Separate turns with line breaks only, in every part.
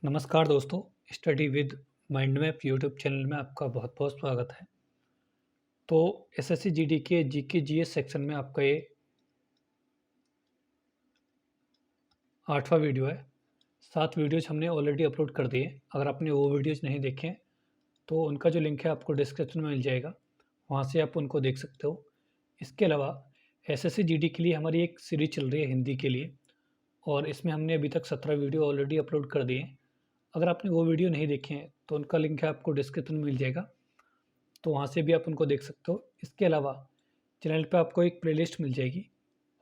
नमस्कार दोस्तों, study with mind map YouTube channel में आपका बहुत-बहुत स्वागत है। तो एसएससी जीडी के जीके जीएस सेक्शन में आपका ये 8वां वीडियो है। 7 वीडियोज़ हमने ऑलरेडी अपलोड कर दिए। अगर आपने वो वीडियोज़ नहीं देखे हैं, तो उनका जो लिंक है आपको डिस्क्रिप्शन में मिल जाएगा, वहाँ से आप उनको देख सकते हो। इसके अलावा एसएससी जीडी के लिए हमारी एक सीरीज़ चल रही है हिंदी के लिए और इसमें हमने अभी तक 17 वीडियो ऑलरेडी अपलोड कर दिए हैं। अगर आपने वो वीडियो नहीं देखे हैं, तो उनका लिंक है आपको डिस्क्रिप्शन में मिल जाएगा। तो वहाँ से भी आप उनको देख सकते हो। इसके अलावा चैनल पे आपको एक प्लेलिस्ट मिल जाएगी,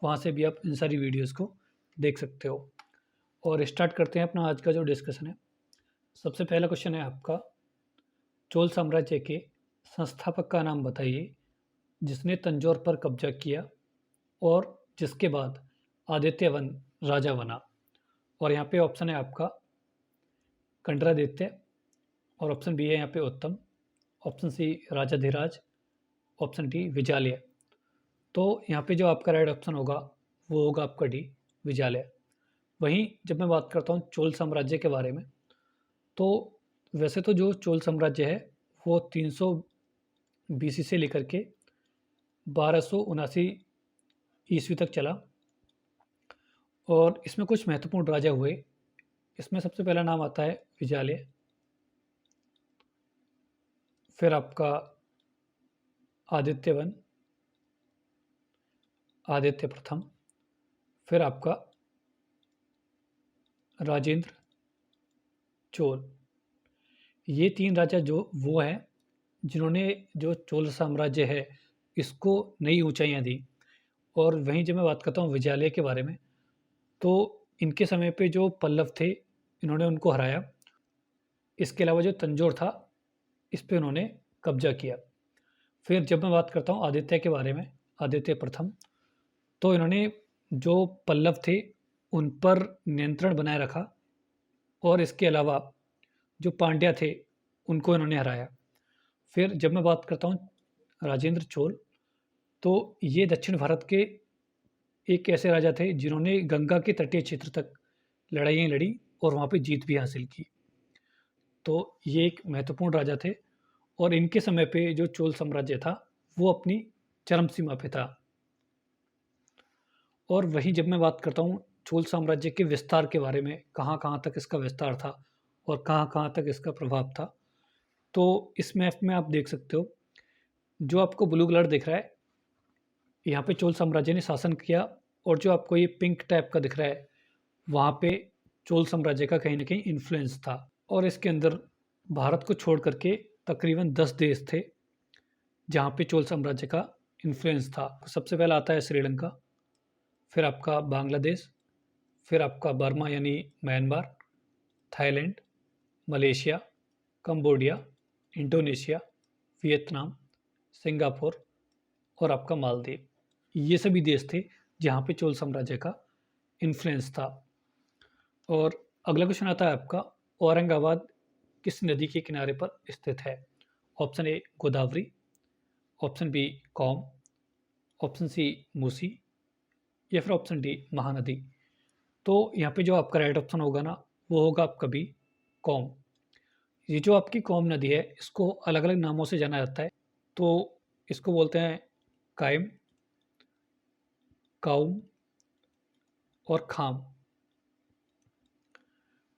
वहाँ से भी आप इन सारी वीडियोज़ को देख सकते हो। और स्टार्ट करते हैं अपना आज का जो डिस्कशन है। सबसे पहला क्वेश्चन है आपका, चोल साम्राज्य के संस्थापक का नाम बताइए जिसने तंजौर पर कब्जा किया और जिसके बाद आदित्यवन राजा बना। और यहाँ पे ऑप्शन है आपका कंड्रादित्य और ऑप्शन बी है यहाँ पे उत्तम, ऑप्शन सी राजाधिराज, ऑप्शन डी विजालय। तो यहाँ पे जो आपका राइट ऑप्शन होगा वो होगा आपका डी विजालय। वहीं जब मैं बात करता हूँ चोल साम्राज्य के बारे में, तो वैसे तो जो चोल साम्राज्य है वो 300 बीसी से लेकर के 1279 ईस्वी तक चला और इसमें कुछ महत्वपूर्ण राजा हुए। इसमें सबसे पहला नाम आता है विजालय, फिर आपका आदित्यवन, आदित्य प्रथम, फिर आपका राजेंद्र चोल। ये 3 राजा जो वो हैं जिन्होंने जो चोल साम्राज्य है इसको नई ऊंचाइयां दी। और वहीं जब मैं बात करता हूँ विजयालय के बारे में, तो इनके समय पे जो पल्लव थे इन्होंने उनको हराया। इसके अलावा जो तंजौर था इस पे उन्होंने कब्जा किया। फिर जब मैं बात करता हूँ आदित्य के बारे में, आदित्य प्रथम, तो इन्होंने जो पल्लव थे उन पर नियंत्रण बनाए रखा और इसके अलावा जो पांड्या थे उनको इन्होंने हराया। फिर जब मैं बात करता हूँ राजेंद्र चोल, तो ये दक्षिण भारत के एक ऐसे राजा थे जिन्होंने गंगा के तटीय क्षेत्र तक लड़ाइयाँ लड़ी और वहाँ पे जीत भी हासिल की। तो ये एक महत्वपूर्ण राजा थे और इनके समय पे जो चोल साम्राज्य था वो अपनी चरम सीमा पे था। और वहीं जब मैं बात करता हूँ चोल साम्राज्य के विस्तार के बारे में, कहाँ-कहाँ तक इसका विस्तार था और कहाँ-कहाँ तक इसका प्रभाव था, तो इस मैप में आप देख सकते हो, जो आपको ब्लू कलर दिख रहा है, यहाँ पे चोल साम्राज्य ने शासन किया और जो आपको ये पिंक टाइप का दिख रहा है, वहाँ पे चोल साम्राज्य का कहीं न कहीं इन्फ्लुएंस था। और इसके अंदर भारत को छोड़ कर के तकरीबन 10 देश थे, जहाँ पे चोल साम्राज्य का इन्फ्लुएंस था। सबसे पहला आता है श्रीलंका, फिर आपका बांग्लादेश, फिर आपका बर्मा यानी Myanmar, Thailand, Malaysia, Cambodia, Indonesia, Vietnam, Singapore और आपका मालदीव। ये सभी देश थे जहाँ पे चोल साम्राज्य का इन्फ्लुएंस था। और अगला क्वेश्चन आता है आपका, औरंगाबाद किस नदी के किनारे पर स्थित है? Option A Godavari, option B कौम, ऑप्शन सी मूसी या फिर ऑप्शन डी महानदी। तो यहाँ पे जो आपका राइट ऑप्शन होगा ना, वो होगा आपका बी कौम। ये जो आपकी कौम नदी है इसको अलग अलग नामों से जाना जाता है। तो इसको बोलते हैं कायम, काउम और खाम।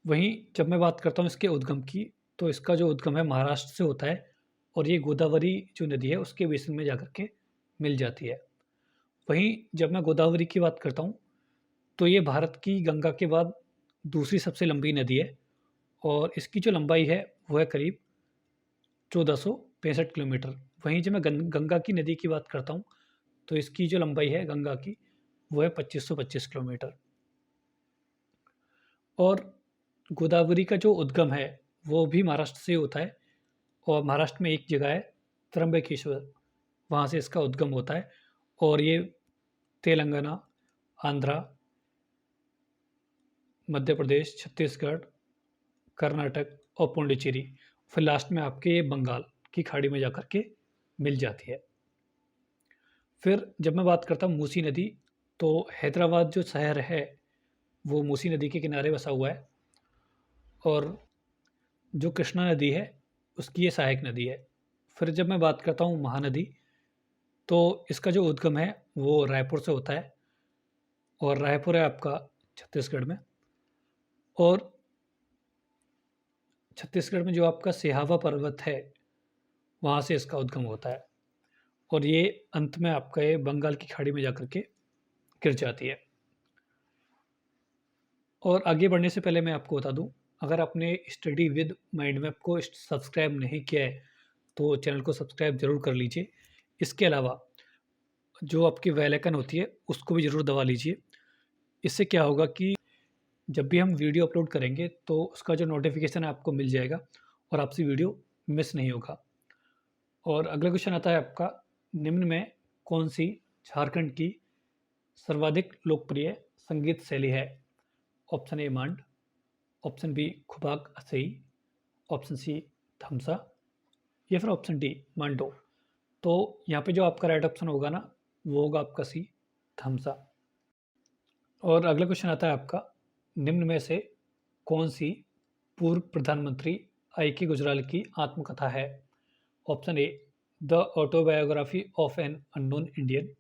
वहीं जब मैं बात करता हूँ इसके उद्गम की, तो इसका जो उद्गम है महाराष्ट्र से होता है और ये गोदावरी जो नदी है उसके बेसिन में जाकर के मिल जाती है। वहीं जब मैं गोदावरी की बात करता हूँ, तो ये भारत की गंगा के बाद दूसरी सबसे लंबी नदी है और इसकी जो लंबाई है वो है करीब 1465 किलोमीटर। वहीं जब मैं गंगा की नदी की बात करता हूँ, तो इसकी जो लंबाई है गंगा की वो है 2525 किलोमीटर। और गोदावरी का जो उद्गम है वो भी महाराष्ट्र से होता है और महाराष्ट्र में एक जगह है त्र्यंबकेश्वर, वहाँ से इसका उद्गम होता है और ये तेलंगाना, आंध्रा, मध्य प्रदेश, छत्तीसगढ़, कर्नाटक और पुडुचेरी, फिर लास्ट में आपके ये बंगाल की खाड़ी में जाकर के मिल जाती है। फिर जब मैं बात करता हूँ मूसी नदी, तो हैदराबाद जो शहर है वो मूसी नदी के किनारे बसा हुआ है और जो कृष्णा नदी है उसकी ये सहायक नदी है। फिर जब मैं बात करता हूँ महानदी, तो इसका जो उद्गम है वो रायपुर से होता है और रायपुर है आपका छत्तीसगढ़ में। और छत्तीसगढ़ में जो आपका सिहावा पर्वत है, वहाँ से इसका उद्गम होता है और ये अंत में आपका ये बंगाल की खाड़ी में जाकर के गिर जाती है। और आगे बढ़ने से पहले मैं आपको बता दूँ, अगर आपने स्टडी विद माइंड मैप को सब्सक्राइब नहीं किया है, तो चैनल को सब्सक्राइब ज़रूर कर लीजिए। इसके अलावा जो आपकी बेल आइकन होती है, उसको भी ज़रूर दबा लीजिए। इससे क्या होगा कि जब भी हम वीडियो अपलोड करेंगे, तो उसका जो नोटिफ़िकेशन है आपको मिल जाएगा और आपसे वीडियो मिस नहीं होगा। और अगला क्वेश्चन आता है आपका, निम्न में कौन-सी झारखंड की सर्वाधिक लोकप्रिय संगीत शैली है? Option A Maand, option B Khubak Eshei, option सी धमसा या फिर ऑप्शन डी मांडो। तो यहाँ पे जो आपका राइट ऑप्शन होगा ना, वो होगा आपका सी धमसा। और अगला क्वेश्चन आता है आपका, निम्न में से कौन सी पूर्व प्रधानमंत्री आई के गुजराल की आत्मकथा है? Option A the autobiography of an unknown Indian,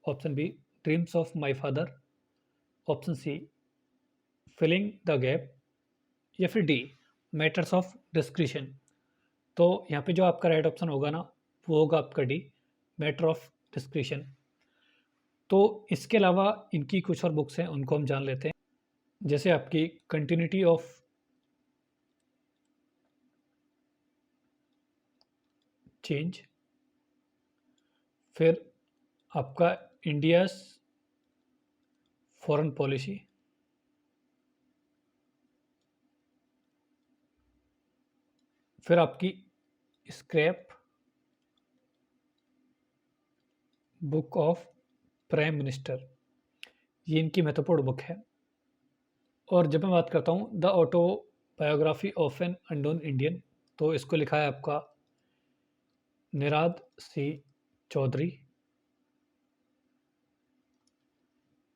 option B dreams of my father, option C filling the gap या फिर डी मैटर्स ऑफ डिस्क्रिशन। तो यहाँ पे जो आपका राइट ऑप्शन होगा ना, वो होगा आपका डी मैटर ऑफ डिस्क्रिशन। तो इसके अलावा इनकी कुछ और बुक्स हैं, उनको हम जान लेते हैं। जैसे आपकी कंटिन्यूटी ऑफ चेंज, फिर आपका इंडियाज फॉरेन पॉलिसी, फिर आपकी scrap book of prime minister, ये इनकी महत्वपूर्ण बुक है। और जब मैं बात करता हूँ the auto biography of an unknown Indian, तो इसको लिखा है आपका निराद सी चौधरी।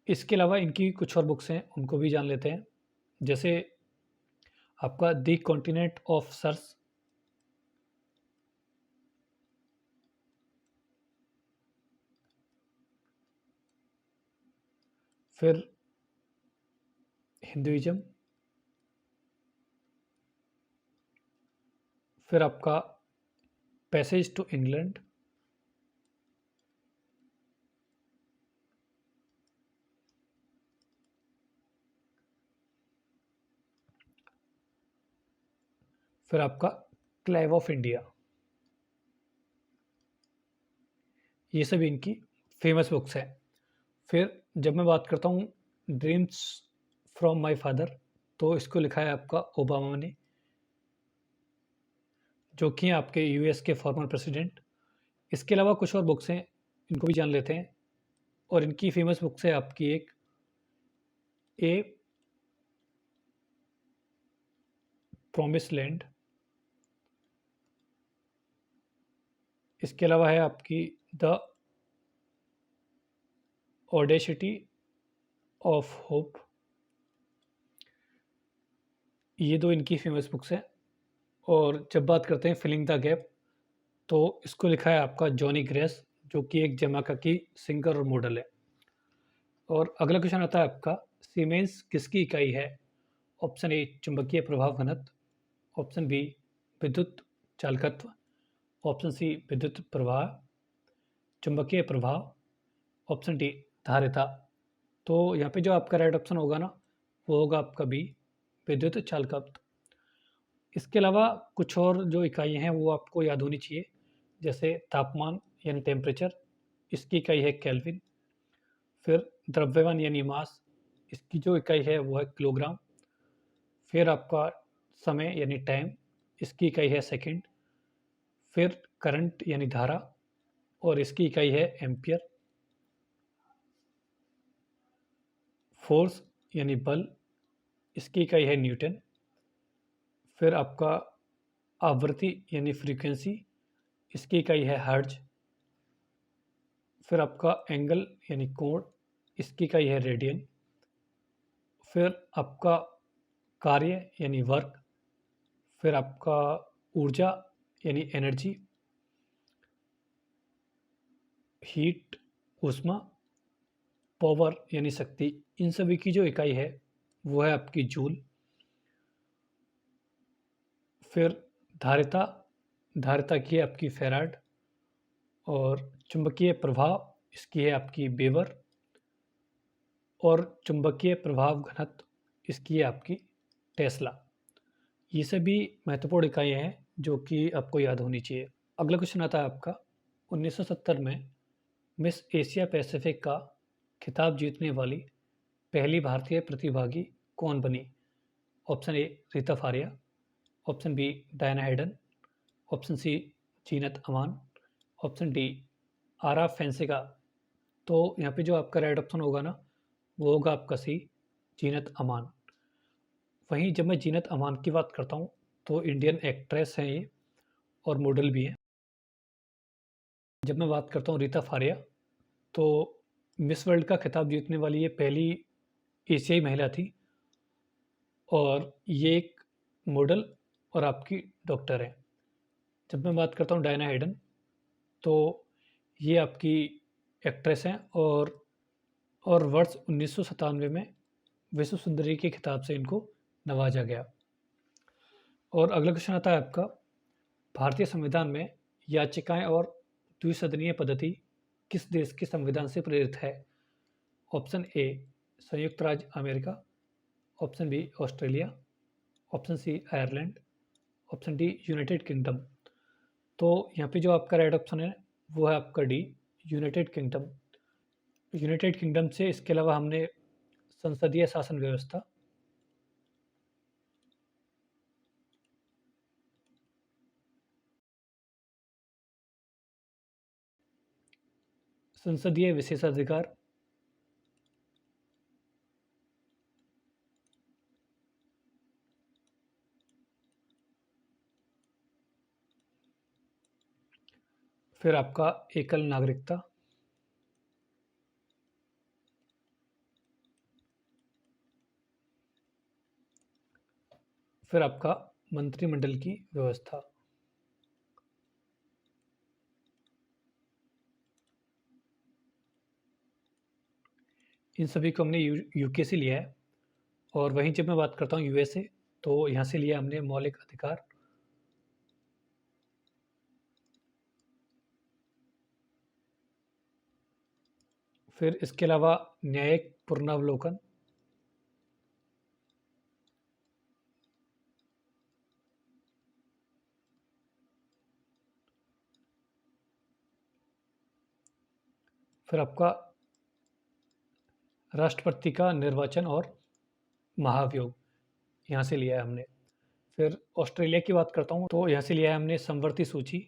इसके अलावा इनकी कुछ और बुक्स हैं, उनको भी जान लेते हैं। जैसे आपका द कॉन्टिनेंट ऑफ सर्स, फिर हिंदुइज्म, फिर आपका पैसेज टू इंग्लैंड, फिर आपका क्लेव ऑफ इंडिया। ये सब इनकी फेमस बुक्स हैं। फिर जब मैं बात करता हूँ ड्रीम्स फ्रॉम माय फादर, तो इसको लिखा है आपका ओबामा ने, जो कि हैं आपके यूएस के फॉर्मर प्रेसिडेंट। इसके अलावा कुछ और बुक्स हैं, इनको भी जान लेते हैं। और इनकी फेमस बुक्स है आपकी एक ए प्रॉमिस लैंड, इसके अलावा है आपकी द ऑडेसिटी ऑफ होप। ये दो इनकी फेमस बुक्स हैं। और जब बात करते हैं फिलिंग द गैप, तो इसको लिखा है आपका जॉनी ग्रेस, जो कि एक जमाका की सिंगर और मॉडल है। और अगला क्वेश्चन आता है आपका, सीमेंस किसकी इकाई है? ऑप्शन ए चुंबकीय प्रभाव घनत्व, ऑप्शन बी विद्युत चालकत्व, ऑप्शन सी विद्युत प्रवाह, चुंबकीय प्रभाव, ऑप्शन डी धारिता। तो यहाँ पे जो आपका राइट ऑप्शन होगा ना, वो होगा आपका बी विद्युत चालकत्व। इसके अलावा कुछ और जो इकाइयाँ हैं वो आपको याद होनी चाहिए। जैसे तापमान यानी टेम्परेचर, इसकी इकाई है केल्विन। फिर द्रव्यमान यानी मास, इसकी जो इकाई है वो है किलोग्राम। फिर आपका समय यानी टाइम, इसकी इकाई है सेकंड। फिर करंट यानी धारा, और इसकी इकाई है एम्पियर। फोर्स यानी बल, इसकी इकाई है न्यूटन। फिर आपका आवृत्ति यानी फ्रीक्वेंसी, इसकी इकाई है हर्ट्ज। फिर आपका एंगल यानी कोण, इसकी इकाई है रेडियन। फिर आपका कार्य यानी वर्क, फिर आपका ऊर्जा यानी एनर्जी, हीट ऊष्मा, पावर यानी शक्ति। इन सभी की जो इकाई है वो है आपकी जूल। फिर धारिता, धारिता की है आपकी फैराड। और चुंबकीय प्रभाव, इसकी है आपकी वेबर। और चुंबकीय प्रभाव घनत्व, इसकी है आपकी टेस्ला। ये सभी महत्वपूर्ण इकाइयाँ हैं जो कि आपको याद होनी चाहिए। अगला क्वेश्चन आता है आपका, 1970 में मिस एशिया पैसिफिक का खिताब जीतने वाली पहली भारतीय प्रतिभागी कौन बनी? Option A Reita Faria, option B Diana Hayden, option C Zeenat Aman, option D आरा फैंसेगा। तो यहाँ पे जो आपका राइट ऑप्शन होगा ना, वो होगा आपका सी जीनत अमान। वहीं जब मैं जीनत अमान की बात करता हूँ तो इंडियन एक्ट्रेस हैं ये और मॉडल भी हैं। जब मैं बात करता हूँ रीता फारिया, तो मिस वर्ल्ड का खिताब जीतने वाली ये पहली एशियाई महिला थी और ये एक मॉडल और आपकी डॉक्टर है। जब मैं बात करता हूँ डायना हेडन, तो ये आपकी एक्ट्रेस हैं और वर्ष 1997 में विश्व सुंदरी के खिताब से इनको नवाजा गया। और अगला क्वेश्चन आता है आपका, भारतीय संविधान में याचिकाएं और द्विसदनीय पद्धति किस देश के संविधान से प्रेरित है? ऑप्शन ए संयुक्त राज्य अमेरिका, option B Australia, option C Ireland, option D United Kingdom. तो यहाँ पे जो आपका राइट ऑप्शन है वो है आपका D United kingdom. United kingdom से इसके अलावा हमने संसदीय शासन व्यवस्था, संसदीय विशेषाधिकार, फिर आपका एकल नागरिकता, फिर आपका मंत्रिमंडल की व्यवस्था। इन सभी को हमने यूके से लिया है। और वहीं जब मैं बात करता हूँ यूएसए, तो यहाँ से लिया हमने मौलिक अधिकार, फिर इसके अलावा न्यायिक पुनरावलोकन, फिर आपका राष्ट्रपति का निर्वाचन और महाभियोग, यहाँ से लिया है हमने। फिर ऑस्ट्रेलिया की बात करता हूँ तो यहाँ से लिया है हमने समवर्ती सूची,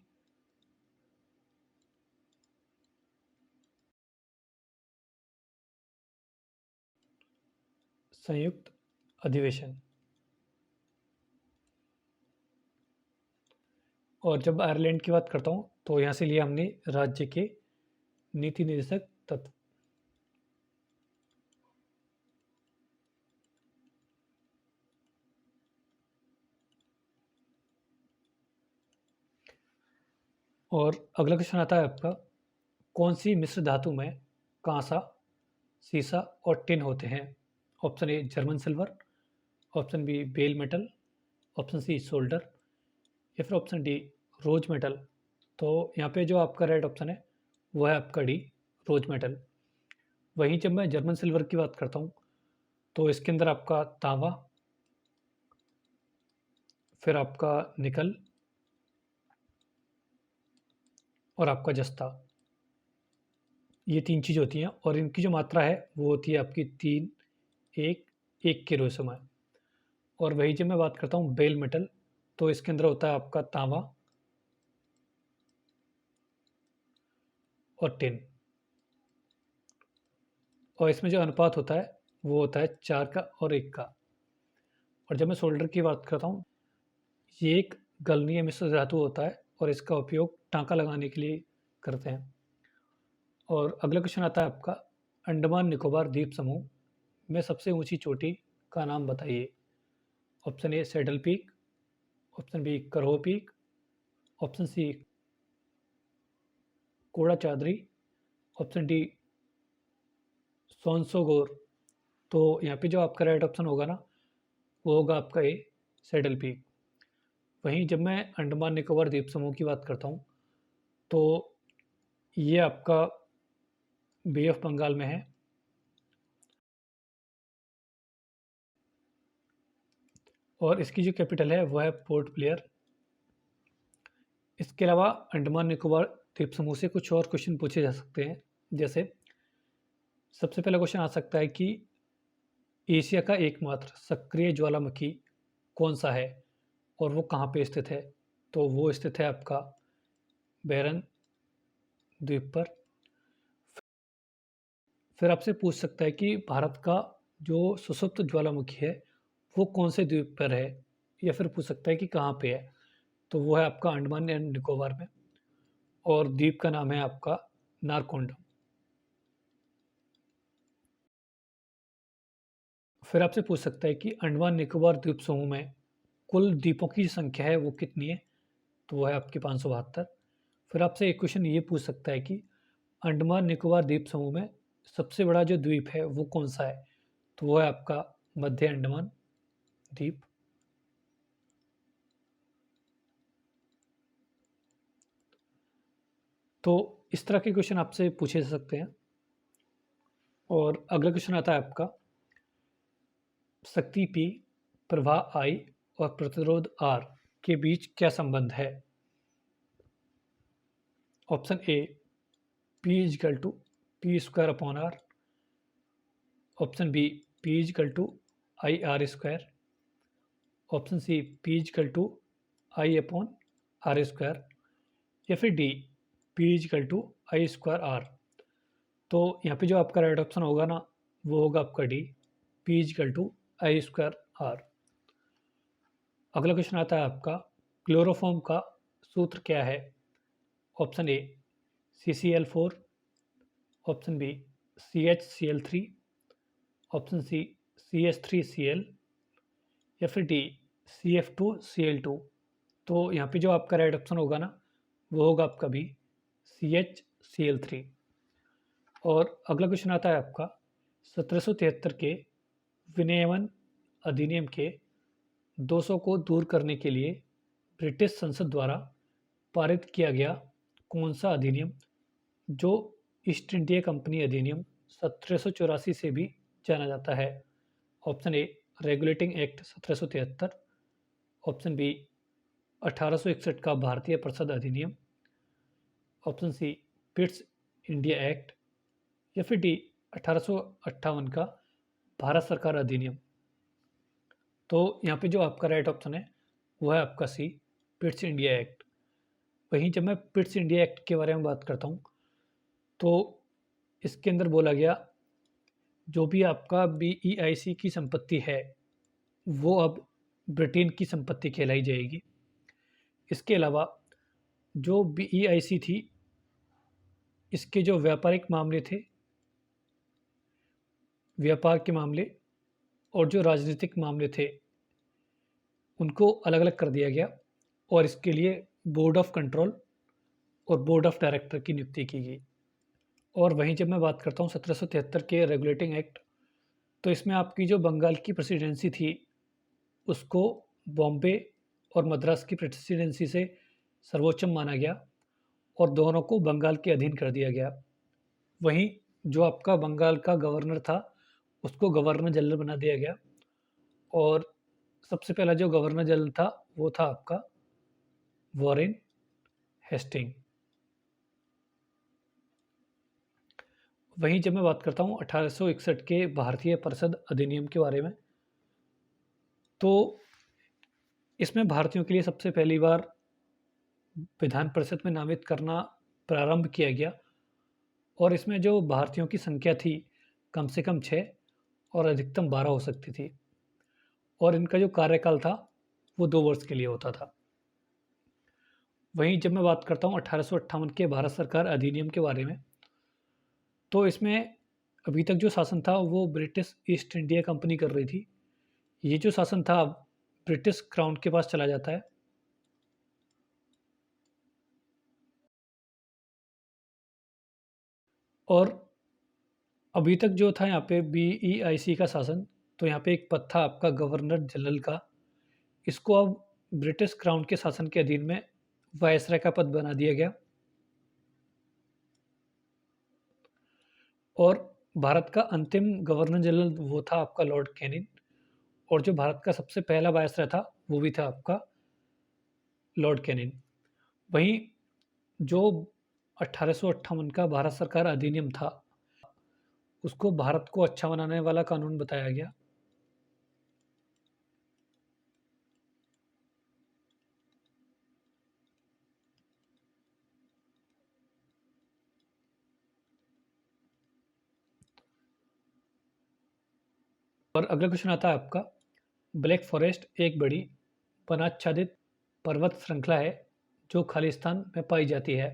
संयुक्त अधिवेशन। और जब आयरलैंड की बात करता हूँ तो यहाँ से लिया हमने राज्य के नीति निर्देशक तत्व। और अगला क्वेश्चन आता है आपका, कौन सी मिश्र धातु में कांसा, सीसा और टिन होते हैं? Option A German silver, option B bell metal, option C solder, या फिर ऑप्शन डी रोज मेटल। तो यहाँ पे जो आपका राइट ऑप्शन है वो है आपका डी रोज मेटल। वहीं जब मैं जर्मन सिल्वर की बात करता हूँ तो इसके अंदर आपका तांबा, फिर आपका निकल और आपका जस्ता, ये तीन चीज़ होती हैं और इनकी जो मात्रा है वो होती है आपकी 3, 1, 1 के रेशो में। और वही जब मैं बात करता हूँ बेल मेटल, तो इसके अंदर होता है आपका तांबा और टिन, और इसमें जो अनुपात होता है वो होता है 4 का और 1 का। और जब मैं सोल्डर की बात करता हूँ, ये एक गलनीय मिश्र धातु होता है और इसका उपयोग टाँका लगाने के लिए करते हैं। और अगला क्वेश्चन आता है आपका, अंडमान निकोबार द्वीप समूह में सबसे ऊंची चोटी का नाम बताइए? Option A saddle peak, option B करहो peak, option C Kodachadri, option D सोनसोगोर। तो यहाँ पे जो आपका राइट ऑप्शन होगा ना, वो होगा आपका ए सैडल पीक। वहीं जब मैं अंडमान निकोबार द्वीप समूह की बात करता हूँ, तो ये आपका बे ऑफ बंगाल में है और इसकी जो कैपिटल है वो है पोर्ट ब्लेयर। इसके अलावा अंडमान निकोबार द्वीप समूह से कुछ और क्वेश्चन पूछे जा सकते हैं। जैसे सबसे पहला क्वेश्चन आ सकता है कि एशिया का एकमात्र सक्रिय ज्वालामुखी कौन सा है और वो कहाँ पे स्थित है। तो वो स्थित है आपका बैरन द्वीप पर। फिर आपसे पूछ सकता है कि भारत का जो सुषुप्त ज्वालामुखी है वो कौन से द्वीप पर है, या फिर पूछ सकता है कि कहाँ पे है। तो वो है आपका अंडमान एंड निकोबार में और द्वीप का नाम है आपका नारकोंडम। फिर आपसे पूछ सकता है कि अंडमान निकोबार द्वीप समूह में कुल द्वीपों की संख्या है वो कितनी है। तो वो है आपकी 572। फिर आपसे एक क्वेश्चन ये पूछ सकता है कि अंडमान निकोबार द्वीप समूह में सबसे बड़ा जो द्वीप है वो कौन सा है। तो वो है आपका मध्य अंडमान द्वीप। तो इस तरह के क्वेश्चन आपसे पूछे जा सकते हैं। और अगला क्वेश्चन आता है आपका शक्ति P, प्रवाह I और प्रतिरोध R के बीच क्या संबंध है। Option A P equal to P square upon R, option B P equal to I R square, option C P equal to I upon R square, या फिर D P equal to I square R. तो यहाँ पे जो आपका right option होगा ना, वो होगा आपका D P equal to I square R. अगला क्वेश्चन आता है आपका क्लोरोफॉर्म का सूत्र क्या है। Option A CCl4, option B CHCl3, option C CH3Cl, या फिर डी CF2Cl2। तो यहाँ पे जो आपका राइट ऑप्शन होगा ना, वो होगा आपका भी CHCl3। और अगला क्वेश्चन आता है आपका 1773 के विनियमन अधिनियम के 200 को दूर करने के लिए ब्रिटिश संसद द्वारा पारित किया गया कौन सा अधिनियम, जो ईस्ट इंडिया कंपनी अधिनियम 1784 से भी जाना जाता है। Option A regulating act 1773, option B 1861 का भारतीय प्रसद अधिनियम, option C Pitt's India act, या फिर डी 1858 का भारत सरकार अधिनियम। तो यहाँ पे जो आपका राइट ऑप्शन है वो है आपका सी पिट्स इंडिया एक्ट। वहीं जब मैं पिट्स इंडिया एक्ट के बारे में बात करता हूँ, तो इसके अंदर बोला गया जो भी आपका BEIC की संपत्ति है वो अब ब्रिटेन की संपत्ति कहलाई जाएगी। इसके अलावा जो BEIC थी, इसके जो व्यापारिक मामले थे, व्यापार के मामले और जो राजनीतिक मामले थे, उनको अलग अलग कर दिया गया और इसके लिए बोर्ड ऑफ कंट्रोल और बोर्ड ऑफ डायरेक्टर की नियुक्ति की गई। और वहीं जब मैं बात करता हूँ 1773 के रेगुलेटिंग एक्ट, तो इसमें आपकी जो बंगाल की प्रेसिडेंसी थी उसको बॉम्बे और मद्रास की प्रेसिडेंसी से सर्वोच्चम माना गया और दोनों को बंगाल के अधीन कर दिया गया। वहीं जो आपका बंगाल का गवर्नर था उसको गवर्नर जनरल बना दिया गया और सबसे पहला जो गवर्नर जनरल था वो था आपका वॉरेन हेस्टिंग। वहीं जब मैं बात करता हूँ 1861 के भारतीय परिषद अधिनियम के बारे में, तो इसमें भारतीयों के लिए सबसे पहली बार विधान परिषद में नामित करना प्रारंभ किया गया और इसमें जो भारतीयों की संख्या थी कम से कम 6 और अधिकतम 12 हो सकती थी और इनका जो कार्यकाल था वो 2 वर्ष के लिए होता था। वहीं जब मैं बात करता हूँ 1858 के भारत सरकार अधिनियम के बारे में, तो इसमें अभी तक जो शासन था वो ब्रिटिश ईस्ट इंडिया कंपनी कर रही थी। ये जो शासन था ब्रिटिश क्राउन के पास चला जाता है। और अभी तक जो था यहाँ पे BEIC का शासन, तो यहाँ पे एक पद था आपका गवर्नर जनरल का, इसको अब ब्रिटिश क्राउन के शासन के अधीन में वायसराय का पद बना दिया गया। और भारत का अंतिम गवर्नर जनरल वो था आपका लॉर्ड कैनिंग, और जो भारत का सबसे पहला वायसराय था वो भी था आपका लॉर्ड कैनिंग। वहीं जो 1858 का भारत सरकार अधिनियम था, उसको भारत को अच्छा बनाने वाला कानून बताया गया। और अगला क्वेश्चन आता है आपका, ब्लैक फॉरेस्ट एक बड़ी वनाच्छादित पर्वत श्रृंखला है जो खालिस्तान में पाई जाती है।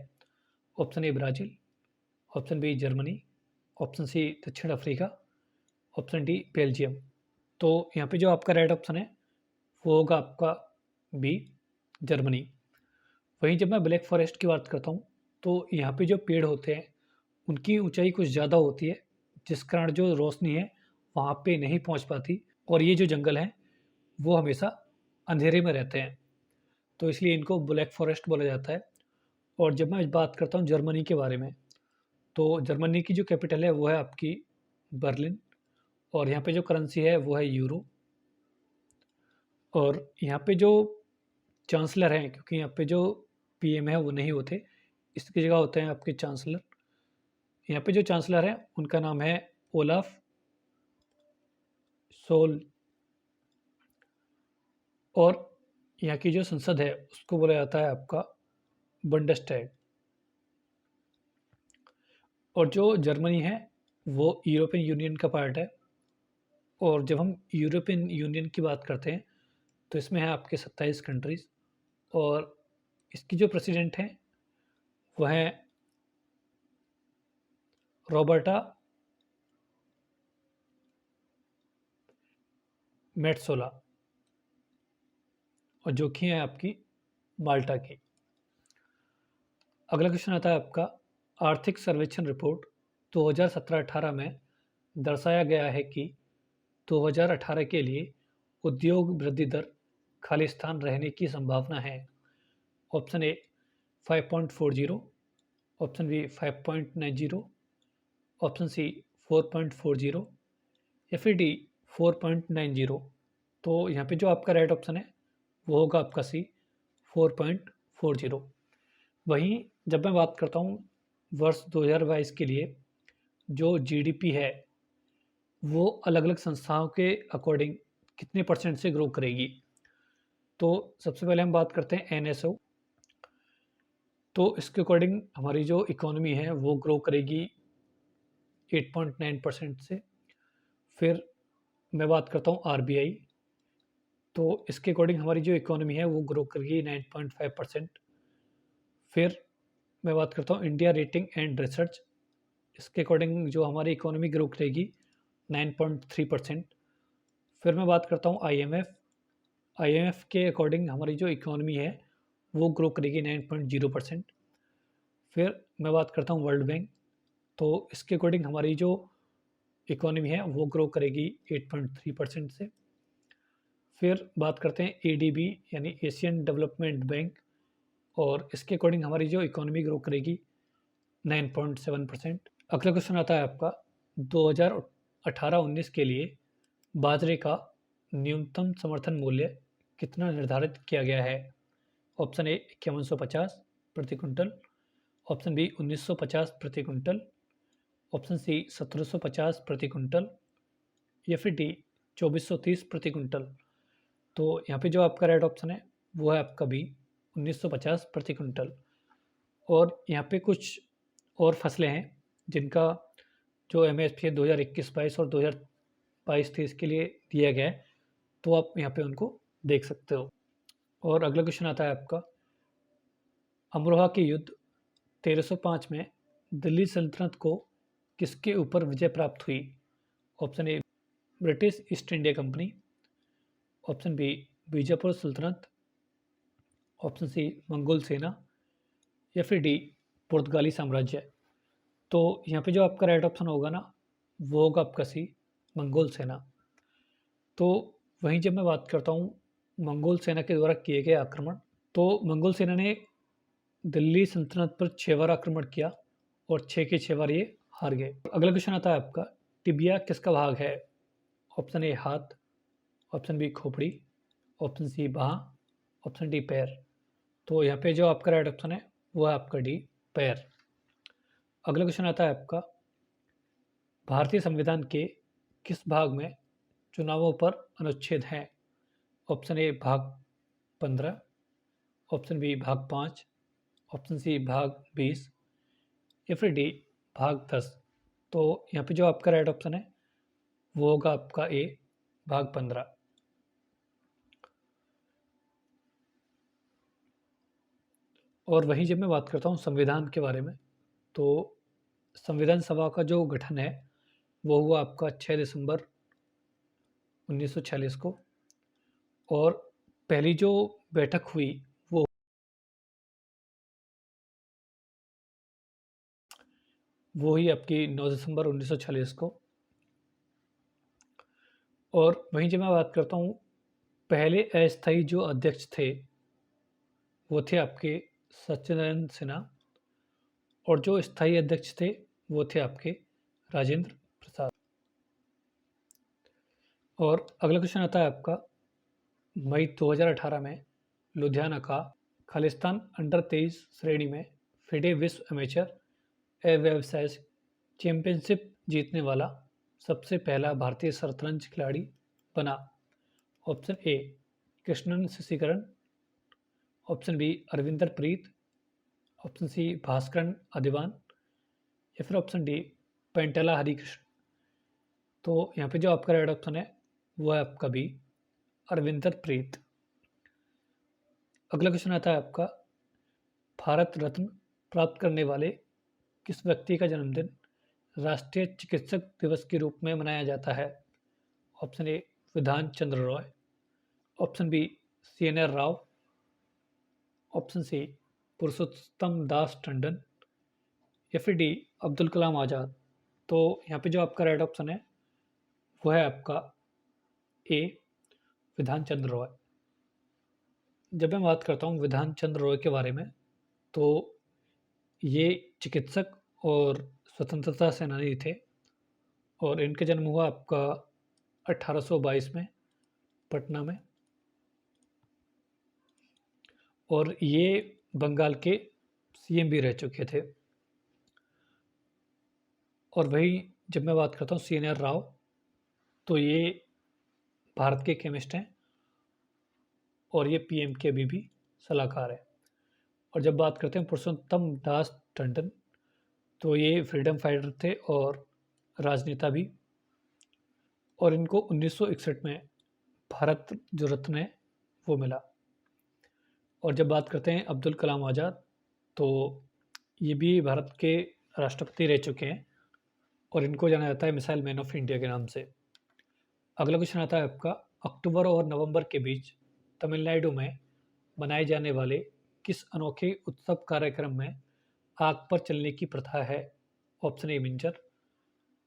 Option A Brazil, option B Germany, option C दक्षिण अफ्रीका, ऑप्शन डी बेल्जियम। तो यहाँ पे जो आपका राइट ऑप्शन है वो होगा आपका बी जर्मनी। वहीं जब मैं ब्लैक फॉरेस्ट की बात करता हूँ, तो यहाँ पे जो पेड़ होते हैं उनकी ऊंचाई कुछ ज़्यादा होती है, जिस कारण जो रोशनी है वहाँ पे नहीं पहुँच पाती, और ये जो जंगल हैं वो हमेशा अंधेरे में रहते हैं, तो इसलिए इनको ब्लैक फॉरेस्ट बोला जाता है। और जब मैं बात करता हूँ जर्मनी के बारे में, तो जर्मनी की जो कैपिटल है वो है आपकी बर्लिन, और यहाँ पे जो करेंसी है वो है यूरो। और यहाँ पे जो चांसलर हैं, क्योंकि यहाँ पे जो PM है वो नहीं होते, इसकी जगह होते हैं आपके चांसलर। यहाँ पे जो चांसलर हैं उनका नाम है ओलाफ सोल। और यहाँ की जो संसद है उसको बोला जाता है आपका बंडस्टैग। और जो जर्मनी है वो यूरोपियन यूनियन का पार्ट है। और जब हम यूरोपियन यूनियन की बात करते हैं तो इसमें है आपके 27 कंट्रीज़, और इसकी जो प्रेसिडेंट हैं वो हैं रॉबर्टा मेट्सोला, और जो कि है आपकी माल्टा की। अगला क्वेश्चन आता है आपका, आर्थिक सर्वेक्षण रिपोर्ट 2017-18 में दर्शाया गया है कि 2018 के लिए उद्योग वृद्धि दर खालिस्तान रहने की संभावना है। Option A 5.40, option B 5.90, option C 4.40, या फिर डी 4.90। तो यहाँ पे जो आपका राइट ऑप्शन है वो होगा आपका सी 4.40। वहीं जब मैं बात करता हूँ वर्ष 2022 के लिए जो GDP है वो अलग अलग संस्थाओं के अकॉर्डिंग कितने परसेंट से ग्रो करेगी, तो सबसे पहले हम बात करते हैं NSO। तो इसके अकॉर्डिंग हमारी जो इकोनॉमी है वो ग्रो करेगी 8.9% से। फिर मैं बात करता हूँ RBI, तो इसके अकॉर्डिंग हमारी जो इकोनॉमी है वो ग्रो करेगी 9.5%। फिर मैं बात करता हूँ इंडिया रेटिंग एंड रिसर्च, इसके अकॉर्डिंग जो हमारी इकोनॉमी ग्रो करेगी 9.3%। फिर मैं बात करता हूँ IMF के अकॉर्डिंग हमारी जो इकोनॉमी है वो ग्रो करेगी 9.0%। फिर मैं बात करता हूँ वर्ल्ड बैंक, तो इसके अकॉर्डिंग हमारी जो इकोनॉमी है वो ग्रो करेगी 8.3% से। फिर बात करते हैं ADB यानी एशियन डेवलपमेंट बैंक, और इसके अकॉर्डिंग हमारी जो इकोनॉमी ग्रो करेगी 9.7%। अगला क्वेश्चन आता है आपका, 2018-19 के लिए बाजरे का न्यूनतम समर्थन मूल्य कितना निर्धारित किया गया है। ऑप्शन ए 5150 प्रति कुंटल, ऑप्शन बी 1950 प्रति कुंटल, ऑप्शन सी 1750 प्रति कुंटल, या फिर डी 2430 प्रति कुंटल। तो यहाँ पे जो आपका राइट ऑप्शन है वो है आपका बी 1950 प्रति कुंटल। और यहाँ पे कुछ और फसलें हैं जिनका जो MSP है 2021-22 और 2022-23 के लिए दिया गया है, तो आप यहाँ पे उनको देख सकते हो। और अगला क्वेश्चन आता है आपका, अमरोहा के युद्ध 1305 में दिल्ली सल्तनत को किसके ऊपर विजय प्राप्त हुई। Option A British East India Company, option B Bijapur सल्तनत, ऑप्शन सी मंगोल सेना, या फिर डी पुर्तगाली साम्राज्य। तो यहाँ पे जो आपका राइट ऑप्शन होगा ना, वो होगा आपका सी मंगोल सेना। तो वहीं जब मैं बात करता हूँ मंगोल सेना के द्वारा किए गए आक्रमण, तो मंगोल सेना ने दिल्ली सल्तनत पर 6 बार आक्रमण किया और 6 के 6 बार ये हार गए। अगला क्वेश्चन आता है आपका, टिबिया किसका भाग है? ऑप्शन ए हाथ, ऑप्शन बी खोपड़ी, ऑप्शन सी बाह, ऑप्शन डी पैर। तो यहाँ पे जो आपका राइट ऑप्शन है वो है आपका डी पैर। अगला क्वेश्चन आता है आपका, भारतीय संविधान के किस भाग में चुनावों पर अनुच्छेद हैं? ऑप्शन ए भाग 15, ऑप्शन बी भाग 5, ऑप्शन सी भाग 20, या फिर डी भाग 10। तो यहाँ पे जो आपका राइट ऑप्शन है वो होगा आपका ए भाग 15। और वहीं जब मैं बात करता हूँ संविधान के बारे में, तो संविधान सभा का जो गठन है वो हुआ आपका 6 दिसंबर 1946 को, और पहली जो बैठक हुई वो हुई आपकी 9 दिसंबर 1946 को। और वहीं जब मैं बात करता हूँ पहले अस्थायी जो अध्यक्ष थे वो थे आपके सच्चिदानंद सिन्हा, और जो स्थायी अध्यक्ष थे वो थे आपके राजेंद्र प्रसाद। और अगला क्वेश्चन आता है आपका, मई 2018 में लुधियाना का खालिस्तान अंडर 23 श्रेणी में फिडे विश्व एमेचर व्यवसाय चैंपियनशिप जीतने वाला सबसे पहला भारतीय शतरंज खिलाड़ी बना। Option A Krishnan Sasikiran, option B Arvinder Preet, option C Bhaskaran Adhiban, या फिर ऑप्शन डी पेंटेला हरिकृष्ण। तो यहाँ पे जो आपका राइट ऑप्शन है वो है आपका बी अरविंदर प्रीत। अगला क्वेश्चन आता है आपका, भारत रत्न प्राप्त करने वाले किस व्यक्ति का जन्मदिन राष्ट्रीय चिकित्सक दिवस के रूप में मनाया जाता है? Option A Bidhan Chandra Roy, option B CNR Rao, option C Purushottam Das Tandon, या फिर डी अब्दुल कलाम आज़ाद। तो यहाँ पे जो आपका राइट ऑप्शन है वो है आपका ए विधान चंद्र रॉय। जब मैं बात करता हूँ विधान चंद्र रॉय के बारे में, तो ये चिकित्सक और स्वतंत्रता सेनानी थे, और इनका जन्म हुआ आपका 1822 में पटना में, और ये बंगाल के CM भी रह चुके थे। और वही जब मैं बात करता हूँ CNR राव, तो ये भारत के केमिस्ट हैं, और ये PM के भी सलाहकार है। और जब बात करते हैं पुरुषोत्तम दास टंडन, तो ये फ्रीडम फाइटर थे और राजनेता भी, और इनको 1961 में भारत जो रत्न है वो मिला। और जब बात करते हैं अब्दुल कलाम आज़ाद, तो ये भी भारत के राष्ट्रपति रह चुके हैं, और इनको जाना जाता है मिसाइल मैन ऑफ इंडिया के नाम से। अगला क्वेश्चन आता है आपका, अक्टूबर और नवंबर के बीच तमिलनाडु में मनाए जाने वाले किस अनोखे उत्सव कार्यक्रम में आग पर चलने की प्रथा है? Option A Minjar,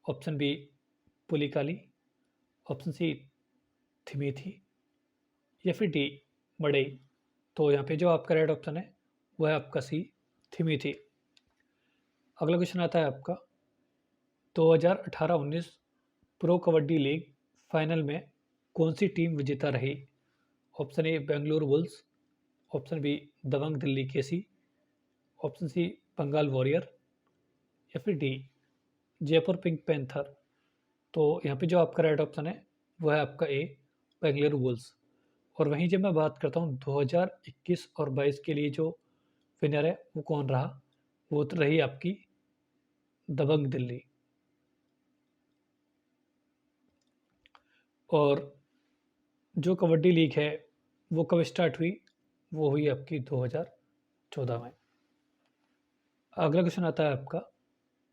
option B Pulikali, option C Thimithi, या फिर डी मड़ई। तो यहाँ पे जो आपका राइट ऑप्शन है वो है आपका सी थिमेथी। अगला क्वेश्चन आता है आपका, 2018-19 प्रो कबड्डी लीग फाइनल में कौन सी टीम विजेता रही? Option A Bengaluru Bulls, option B Dabang Delhi KC, option C Bengal warrior, या फिर डी जयपुर पिंक पैंथर। तो यहाँ पे जो आपका राइट ऑप्शन है वो है आपका ए बेंगलुरु बुल्स। और वहीं जब मैं बात करता हूँ 2021 और 22 के लिए जो विनर है वो कौन रहा, वो तो रही आपकी दबंग दिल्ली। और जो कबड्डी लीग है वो कब स्टार्ट हुई, वो हुई आपकी 2014 में। अगला क्वेश्चन आता है आपका,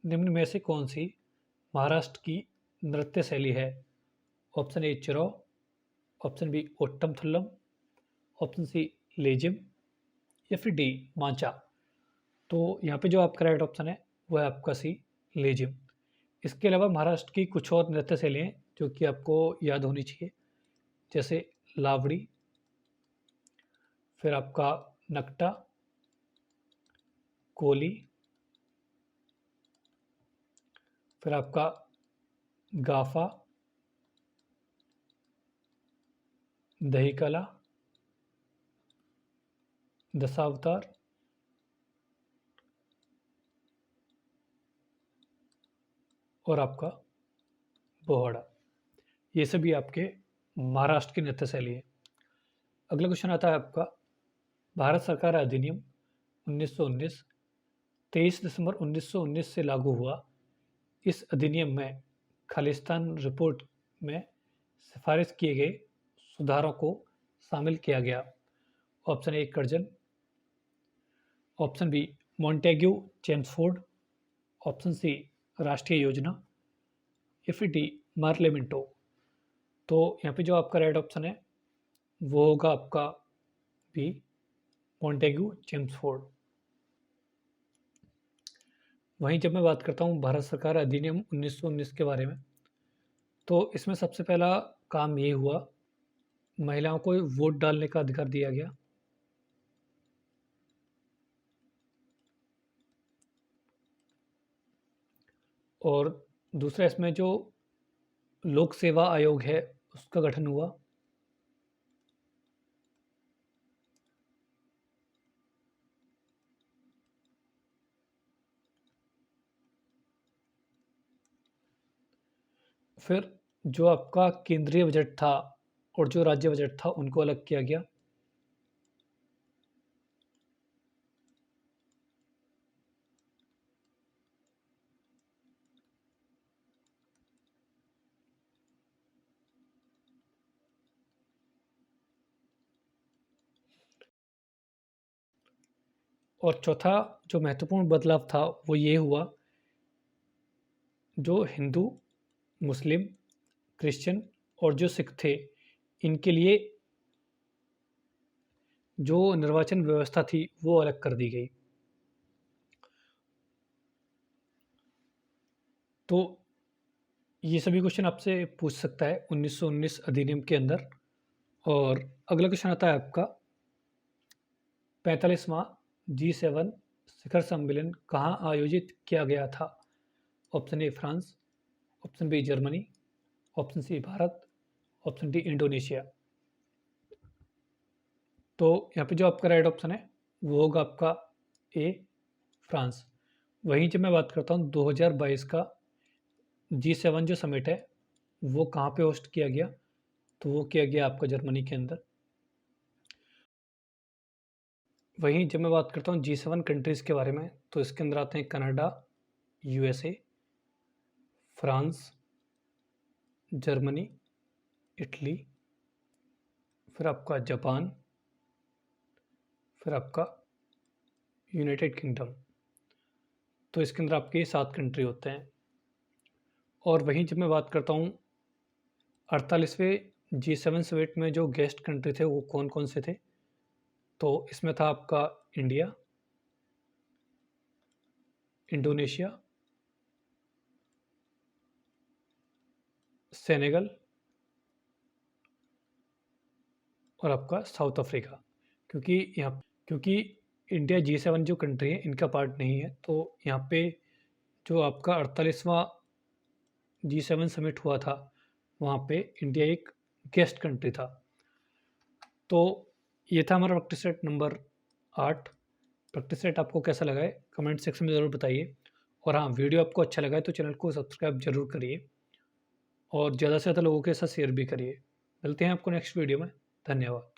निम्न में से कौन सी महाराष्ट्र की नृत्य शैली है? Option A Cheraw, option B Ottam Thullal, option C Lezim या फिर डी मांचा। तो यहाँ पे जो आपका राइट ऑप्शन है वो है आपका सी लेजिम। इसके अलावा महाराष्ट्र की कुछ और नृत्य शैलियाँ हैं जो कि आपको याद होनी चाहिए, जैसे लावड़ी, फिर आपका नकटा, कोली, फिर आपका गाफा, दही कला, दशावतार और आपका बोहड़ा। ये सभी आपके महाराष्ट्र की नृत्य शैली है। अगला क्वेश्चन आता है आपका, भारत सरकार अधिनियम 1919 23 दिसंबर 1919 से लागू हुआ। इस अधिनियम में खालिस्तान रिपोर्ट में सिफारिश किए गए सुधारों को शामिल किया गया। Option A Curzon, option B Montagu Chelmsford, option C राष्ट्रीय योजना या फिर डी मार्ले मिंटो। तो यहाँ पे जो आपका राइट ऑप्शन है वो होगा आपका बी मॉन्टेग्यू चेम्सफोर्ड। वहीं जब मैं बात करता हूँ भारत सरकार अधिनियम 1919 के बारे में, तो इसमें सबसे पहला काम ये हुआ, महिलाओं को वोट डालने का अधिकार दिया गया। और दूसरा इसमें जो लोक सेवा आयोग है उसका गठन हुआ। फिर जो आपका केंद्रीय बजट था और जो राज्य बजट था उनको अलग किया गया। और चौथा जो महत्वपूर्ण बदलाव था वो ये हुआ, जो हिंदू, मुस्लिम, क्रिश्चियन और जो सिख थे, इनके लिए जो निर्वाचन व्यवस्था थी वो अलग कर दी गई। तो ये सभी क्वेश्चन आपसे पूछ सकता है 1919 अधिनियम के अंदर। और अगला क्वेश्चन आता है आपका, 45वां G7 शिखर सम्मेलन कहाँ आयोजित किया गया था। Option A France, option B Germany, option C Bharat, option D Indonesia. तो यहाँ पे जो आपका राइट ऑप्शन है वो होगा आपका ए फ्रांस। वहीं जब मैं बात करता हूँ 2022 का G7 जो समिट है वो कहाँ पे होस्ट किया गया, तो वो किया गया आपका जर्मनी के अंदर। वहीं जब मैं बात करता हूँ G7 कंट्रीज़ के बारे में, तो इसके अंदर आते हैं Canada, USA, France, Germany, Italy, फिर आपका जापान, फिर आपका यूनाइटेड किंगडम। तो इसके अंदर आपके 7 कंट्री होते हैं। और वहीं जब मैं बात करता हूँ 48वें G7 समिट में जो गेस्ट कंट्री थे वो कौन कौन से थे, तो इसमें था आपका इंडिया, इंडोनेशिया, सेनेगल और आपका साउथ अफ्रीका। क्योंकि इंडिया G7 जो कंट्री है इनका पार्ट नहीं है, तो यहाँ पे जो आपका 48वां G7 समिट हुआ था वहाँ पे इंडिया एक गेस्ट कंट्री था। तो ये था हमारा practice set number 8। Practice set आपको कैसा लगा है कमेंट सेक्शन में ज़रूर बताइए। और हाँ, वीडियो आपको अच्छा लगा है तो चैनल को सब्सक्राइब जरूर करिए और ज़्यादा से ज़्यादा लोगों के साथ शेयर भी करिए। मिलते हैं आपको नेक्स्ट वीडियो में। धन्यवाद।